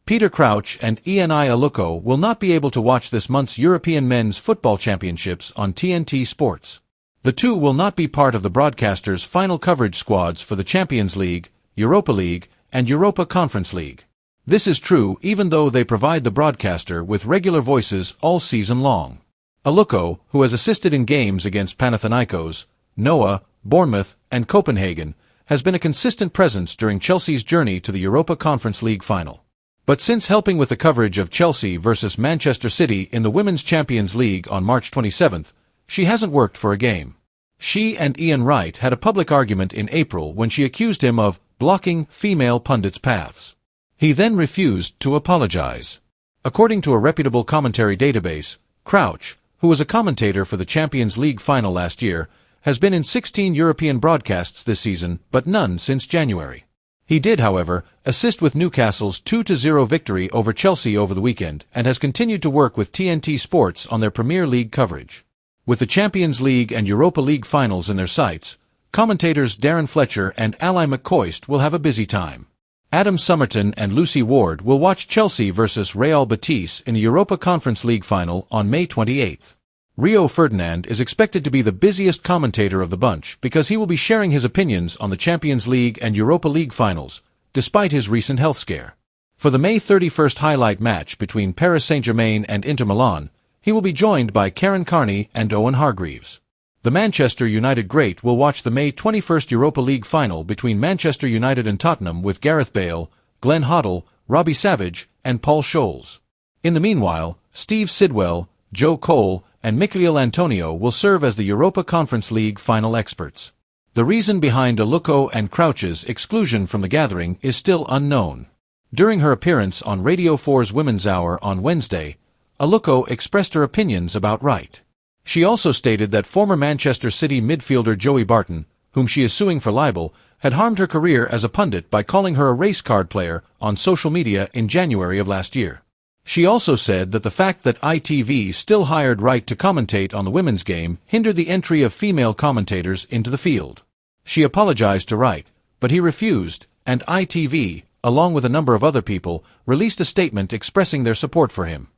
Peter Crouch and Eni Aluko will not be able to watch this month's European Men's Football Championships on TNT Sports. The two will not be part of the broadcaster's final coverage squads for the Champions League, Europa League, and Europa Conference League. This is true even though they provide the broadcaster with regular voices all season long. Aluko, who has assisted in games against Panathinaikos, Noah, Bournemouth, and Copenhagen, has been a consistent presence during Chelsea's journey to the Europa Conference League final. But since helping with the coverage of Chelsea versus Manchester City in the Women's Champions League on March 27th, she hasn't worked for a game. She and Ian Wright had a public argument in April when she accused him of blocking female pundits' paths. He then refused to apologize. According to a reputable commentary database, Crouch, who was a commentator for the Champions League final last year, has been in 16 European broadcasts this season, but none since January. He did, however, assist with Newcastle's 2-0 victory over Chelsea over the weekend and has continued to work with TNT Sports on their Premier League coverage. With the Champions League and Europa League finals in their sights, commentators Darren Fletcher and Ali McCoist will have a busy time. Adam Summerton and Lucy Ward will watch Chelsea versus Real Betis in the Europa Conference League final on May 28th. Rio Ferdinand is expected to be the busiest commentator of the bunch because he will be sharing his opinions on the Champions League and Europa League finals, despite his recent health scare. For the May 31st highlight match between Paris Saint-Germain and Inter Milan, he will be joined by Karen Carney and Owen Hargreaves. The Manchester United great will watch the May 21st Europa League final between Manchester United and Tottenham with Gareth Bale, Glenn Hoddle, Robbie Savage, and Paul Scholes. In the meanwhile, Steve Sidwell, Joe Cole, and Michael Antonio will serve as the Europa Conference League final experts. The reason behind Aluko and Crouch's exclusion from the gathering is still unknown. During her appearance on Radio 4's Women's Hour on Wednesday, Aluko expressed her opinions about Wright. She also stated that former Manchester City midfielder Joey Barton, whom she is suing for libel, had harmed her career as a pundit by calling her a race card player on social media in January of last year. She also said that the fact that ITV still hired Wright to commentate on the women's game hindered the entry of female commentators into the field. She apologized to Wright, but he refused, and ITV, along with a number of other people, released a statement expressing their support for him.